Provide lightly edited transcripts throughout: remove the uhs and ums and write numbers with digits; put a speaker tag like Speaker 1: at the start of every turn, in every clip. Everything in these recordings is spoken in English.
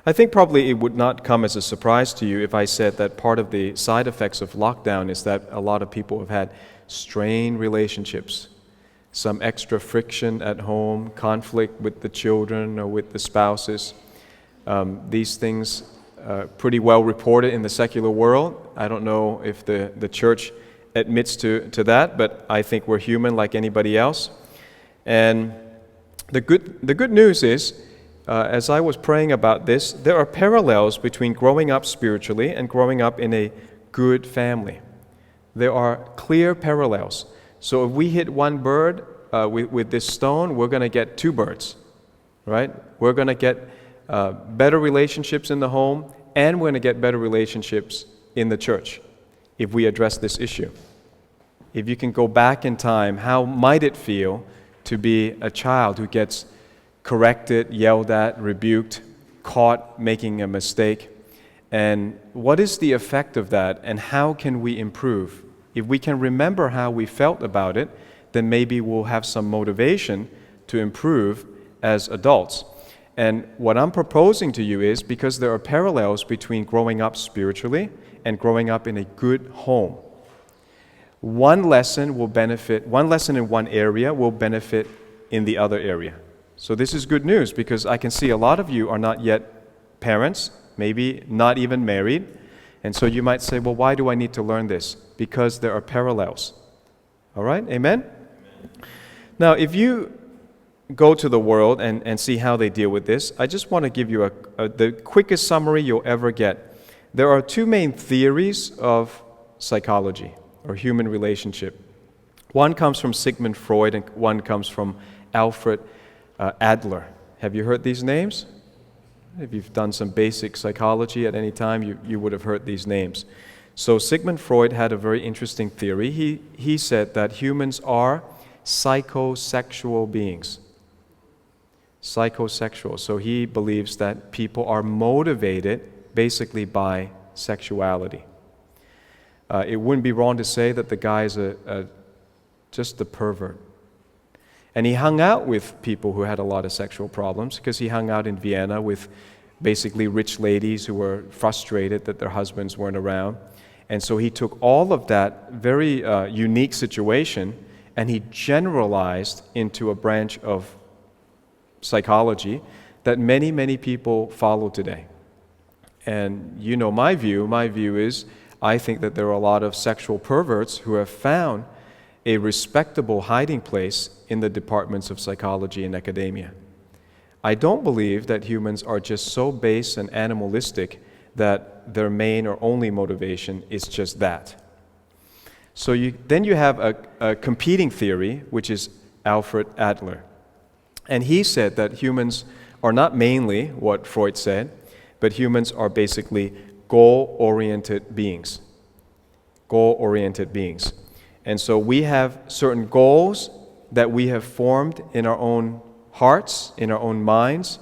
Speaker 1: I think probably it would not come as a surprise to you if I said that part of the side effects of lockdown is that a lot of people have had strained relationships, some extra friction at home, conflict with the children or with the spouses. These things are pretty well reported in the secular world. I don't know if the church admits to that, but I think we're human like anybody else. And the good news is, as I was praying about this, there are parallels between growing up spiritually and growing up in a good family. There are clear parallels. So if we hit one bird with this stone, we're going to get two birds, right? We're going to get better relationships in the home, and we're going to get better relationships in the church if we address this issue. If you can go back in time, how might it feel to be a child who gets corrected, yelled at, rebuked, caught making a mistake? And what is the effect of that, and how can we improve? If we can remember how we felt about it, then maybe we'll have some motivation to improve as adults. And what I'm proposing to you is, because there are parallels between growing up spiritually and growing up in a good home, one lesson in one area will benefit in the other area. So this is good news, because I can see a lot of you are not yet parents, maybe not even married. And so you might say, well, why do I need to learn this? Because there are parallels. All right? Amen? Now, if you go to the world and see how they deal with this, I just want to give you the quickest summary you'll ever get. There are two main theories of psychology or human relationship. One comes from Sigmund Freud, and one comes from Alfred Adler. Have you heard these names? If you've done some basic psychology at any time, you would have heard these names. So Sigmund Freud had a very interesting theory. He said that humans are psychosexual beings. Psychosexual. So he believes that people are motivated basically by sexuality. It wouldn't be wrong to say that the guy is just a pervert. And he hung out with people who had a lot of sexual problems, because he hung out in Vienna with basically rich ladies who were frustrated that their husbands weren't around. And so he took all of that very unique situation and he generalized into a branch of psychology that many, many people follow today. And you know my view. My view is, I think that there are a lot of sexual perverts who have found a respectable hiding place in the departments of psychology and academia. I don't believe that humans are just so base and animalistic that their main or only motivation is just that. So then you have a competing theory, which is Alfred Adler. And he said that humans are not mainly what Freud said, but humans are basically goal-oriented beings. Goal-oriented beings. And so we have certain goals that we have formed in our own hearts, in our own minds,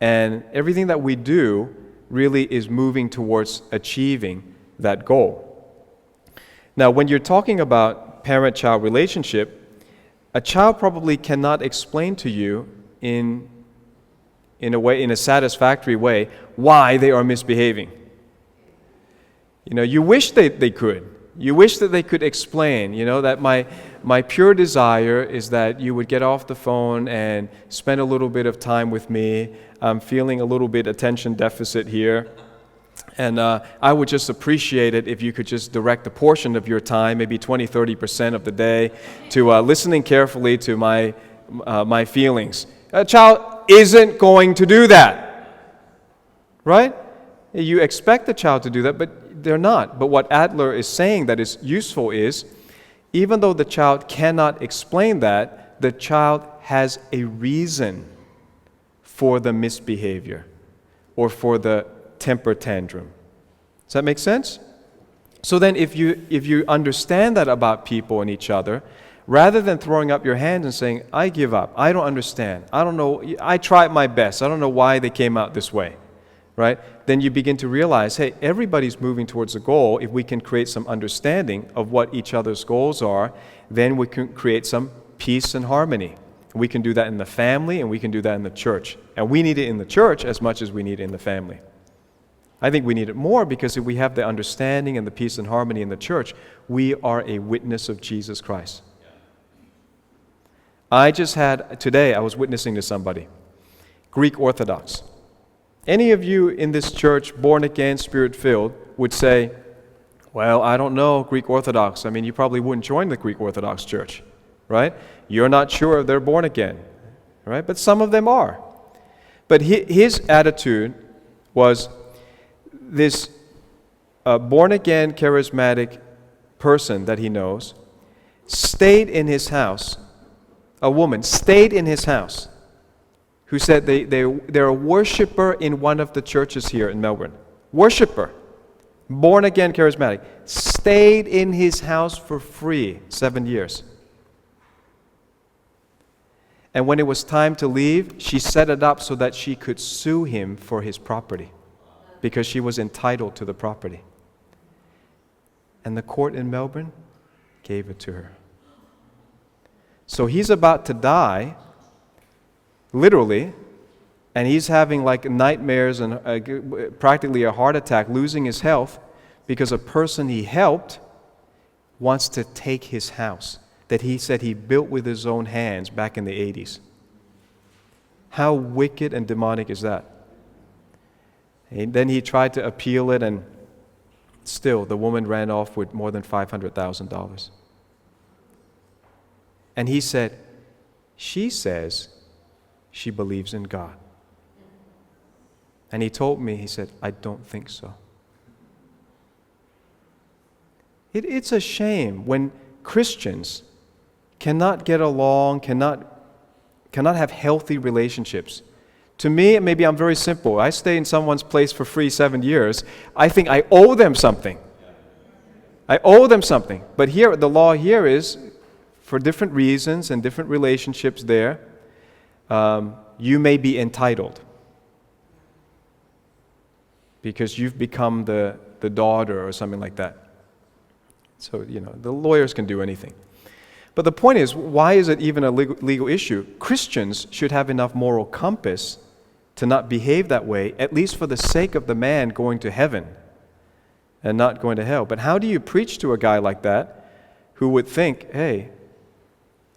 Speaker 1: and everything that we do really is moving towards achieving that goal. Now, when you're talking about parent-child relationship, a child probably cannot explain to you in a satisfactory way why they are misbehaving. You know, you wish they could. You wish that they could explain, that my pure desire is that you would get off the phone and spend a little bit of time with me. I'm feeling a little bit attention deficit here. And I would just appreciate it if you could just direct a portion of your time, maybe 20-30% of the day, to listening carefully to my feelings. A child isn't going to do that, right? You expect the child to do that, but they're not. But what Adler is saying that is useful is, even though the child cannot explain that, the child has a reason for the misbehavior or for the temper tantrum. Does that make sense? So then if you understand that about people and each other, rather than throwing up your hands and saying, I give up, I don't understand, I don't know, I tried my best, I don't know why they came out this way, right? Then you begin to realize, hey, everybody's moving towards a goal. If we can create some understanding of what each other's goals are, then we can create some peace and harmony. We can do that in the family, and we can do that in the church. And we need it in the church as much as we need it in the family. I think we need it more because if we have the understanding and the peace and harmony in the church, we are a witness of Jesus Christ. Today I was witnessing to somebody, Greek Orthodox. Any of you in this church, born again, spirit-filled, would say, well, I don't know, Greek Orthodox. I mean, you probably wouldn't join the Greek Orthodox church, right? You're not sure if they're born again, right? But some of them are. But his attitude was this born-again, charismatic person that he knows stayed in his house. A woman stayed in his house who said they're a worshiper in one of the churches here in Melbourne. Worshiper, born again, charismatic, stayed in his house for free 7 years. And when it was time to leave, she set it up so that she could sue him for his property because she was entitled to the property. And the court in Melbourne gave it to her. So he's about to die, literally, and he's having like nightmares and practically a heart attack, losing his health because a person he helped wants to take his house that he said he built with his own hands back in the 80s. How wicked and demonic is that? And then he tried to appeal it, and still the woman ran off with more than $500,000. And he said, she says she believes in God. And he told me, he said, I don't think so. It's a shame when Christians cannot get along, cannot have healthy relationships. To me, maybe I'm very simple. I stay in someone's place for free 7 years. I think I owe them something. I owe them something. But here, the law here is, for different reasons and different relationships there, you may be entitled because you've become the daughter or something like that. So, the lawyers can do anything. But the point is, why is it even a legal issue? Christians should have enough moral compass to not behave that way, at least for the sake of the man going to heaven and not going to hell. But how do you preach to a guy like that who would think, hey,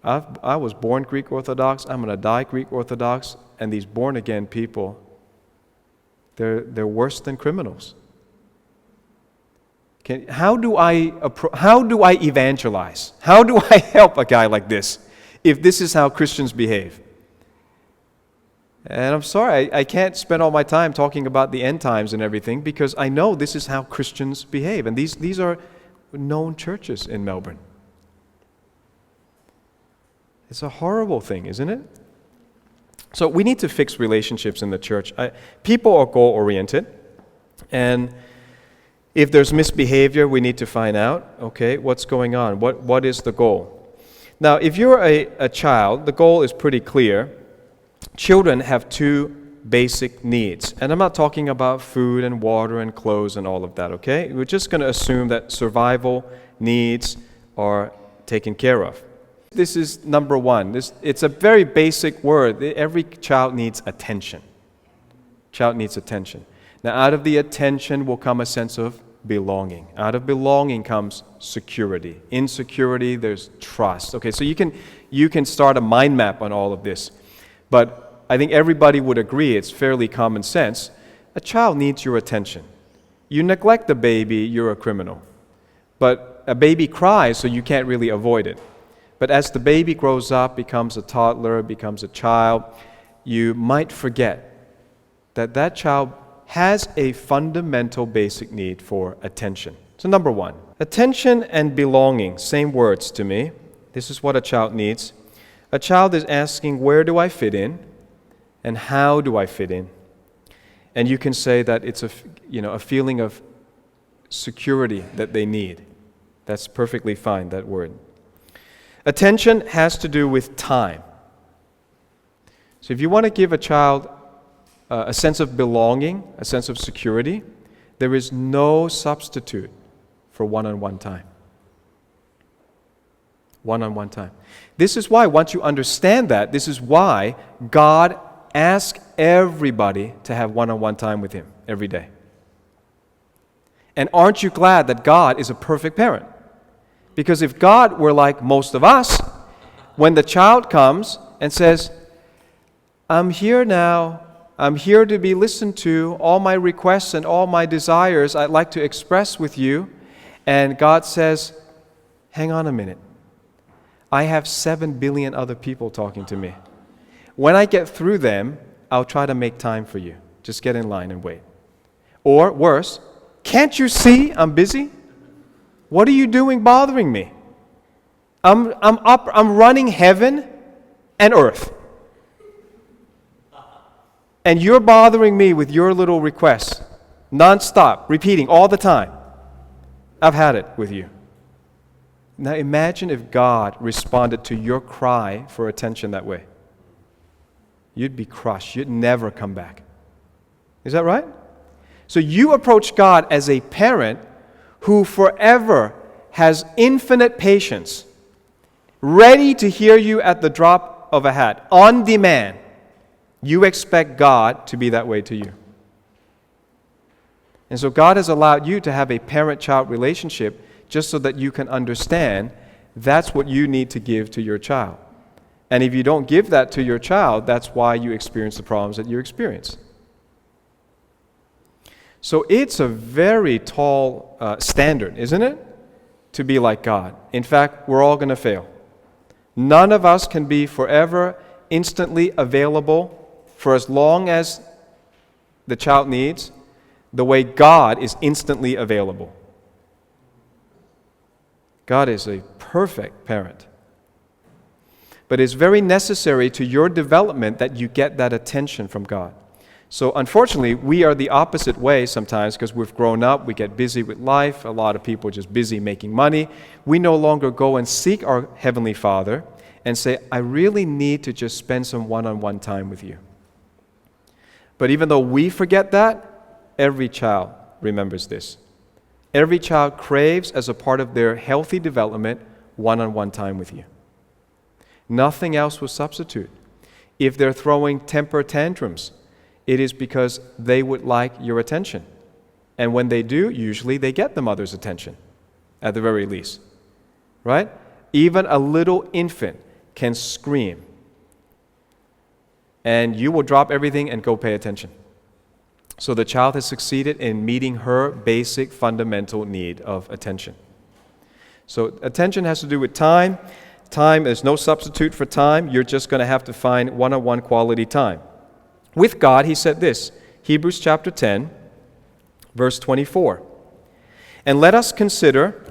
Speaker 1: I was born Greek Orthodox, I'm going to die Greek Orthodox, and these born-again people, they're worse than criminals. How do I evangelize? How do I help a guy like this if this is how Christians behave? And I'm sorry, I can't spend all my time talking about the end times and everything because I know this is how Christians behave. And these are known churches in Melbourne. It's a horrible thing, isn't it? So we need to fix relationships in the church. People are goal-oriented, and if there's misbehavior, we need to find out, okay, what's going on? What is the goal? Now, if you're a child, the goal is pretty clear. Children have two basic needs. And I'm not talking about food and water and clothes and all of that, okay? We're just going to assume that survival needs are taken care of. This is number one. It's a very basic word. Every child needs attention. Child needs attention. Now, out of the attention will come a sense of belonging. Out of belonging comes security. In security, there's trust. Okay, so you can start a mind map on all of this. But I think everybody would agree it's fairly common sense. A child needs your attention. You neglect the baby, you're a criminal. But a baby cries, so you can't really avoid it. But as the baby grows up, becomes a toddler, becomes a child, you might forget that child has a fundamental basic need for attention. So number one, attention and belonging, same words to me. This is what a child needs. A child is asking, where do I fit in? And how do I fit in? And you can say that it's a feeling of security that they need. That's perfectly fine, that word. Attention has to do with time. So if you want to give a child a sense of belonging, a sense of security, there is no substitute for one-on-one time. One-on-one time. This is why, once you understand that, this is why God asks everybody to have one-on-one time with Him every day. And aren't you glad that God is a perfect parent? Because if God were like most of us, when the child comes and says, I'm here now, I'm here to be listened to, all my requests and all my desires I'd like to express with you, and God says, hang on a minute. I have 7 billion other people talking to me. When I get through them, I'll try to make time for you. Just get in line and wait. Or worse, can't you see I'm busy? What are you doing bothering me? I'm running heaven and earth. And you're bothering me with your little requests, non-stop, repeating all the time. I've had it with you. Now imagine if God responded to your cry for attention that way. You'd be crushed. You'd never come back. Is that right? So you approach God as a parent who forever has infinite patience, ready to hear you at the drop of a hat, on demand. You expect God to be that way to you. And so God has allowed you to have a parent-child relationship just so that you can understand that's what you need to give to your child. And if you don't give that to your child, that's why you experience the problems that you experience. So it's a very tall standard, isn't it? To be like God. In fact, we're all going to fail. None of us can be forever instantly available for as long as the child needs, the way God is instantly available. God is a perfect parent. But it's very necessary to your development that you get that attention from God. So unfortunately, we are the opposite way sometimes because we've grown up, we get busy with life, a lot of people are just busy making money. We no longer go and seek our Heavenly Father and say, I really need to just spend some one-on-one time with you. But even though we forget that, every child remembers this. Every child craves, as a part of their healthy development, one-on-one time with you. Nothing else will substitute. If they're throwing temper tantrums, it is because they would like your attention. And when they do, usually they get the mother's attention, at the very least. Right? Even a little infant can scream. And you will drop everything and go pay attention. So the child has succeeded in meeting her basic fundamental need of attention. So attention has to do with time. Time is no substitute for time. You're just going to have to find one-on-one quality time. With God, he said this, Hebrews chapter 10, verse 24. And let us consider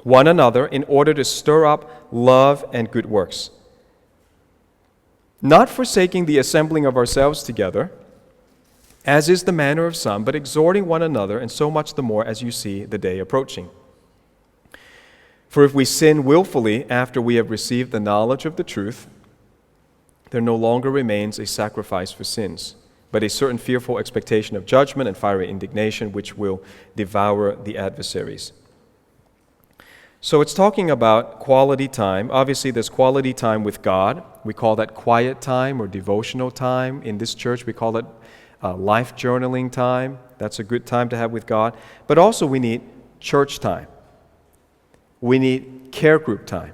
Speaker 1: one another in order to stir up love and good works, not forsaking the assembling of ourselves together, as is the manner of some, but exhorting one another, and so much the more as you see the day approaching. For if we sin willfully after we have received the knowledge of the truth, there no longer remains a sacrifice for sins, but a certain fearful expectation of judgment and fiery indignation which will devour the adversaries. So it's talking about quality time. Obviously, there's quality time with God. We call that quiet time or devotional time. In this church, we call it life journaling time. That's a good time to have with God. But also we need church time. We need care group time.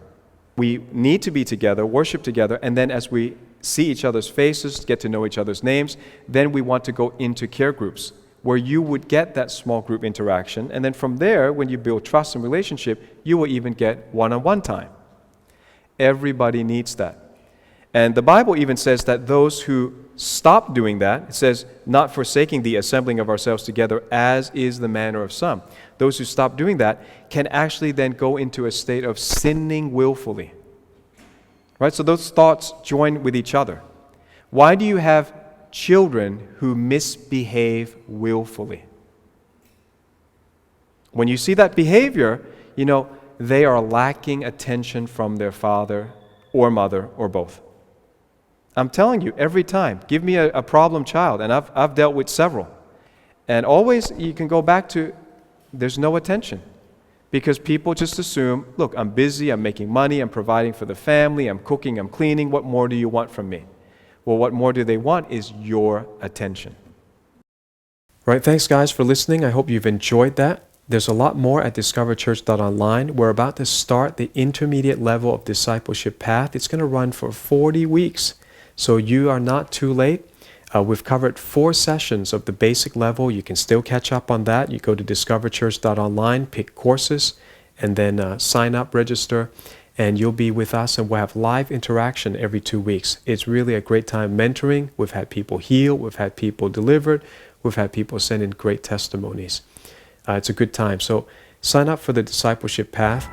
Speaker 1: We need to be together, worship together, and then as we see each other's faces, get to know each other's names, then we want to go into care groups where you would get that small group interaction. And then from there, when you build trust and relationship, you will even get one-on-one time. Everybody needs that. And the Bible even says that those who stop doing that, it says, not forsaking the assembling of ourselves together, as is the manner of some. Those who stop doing that can actually then go into a state of sinning willfully. Right? So those thoughts join with each other. Why do you have children who misbehave willfully? When you see that behavior, you know, they are lacking attention from their father or mother or both. I'm telling you, every time, give me a problem child, and I've dealt with several. And always you can go back to, there's no attention. Because people just assume, look, I'm busy, I'm making money, I'm providing for the family, I'm cooking, I'm cleaning. What more do you want from me? Well, what more do they want is your attention. Right, thanks guys for listening. I hope you've enjoyed that. There's a lot more at DiscoverChurch.Online. We're about to start the intermediate level of discipleship path. It's going to run for 40 weeks, so you are not too late. We've covered 4 sessions of the basic level. You can still catch up on that. You go to DiscoverChurch.Online, pick courses, and then sign up, register, and you'll be with us, and we'll have live interaction every 2 weeks. It's really a great time mentoring. We've had people healed. We've had people delivered. We've had people send in great testimonies. It's a good time. So sign up for the discipleship path.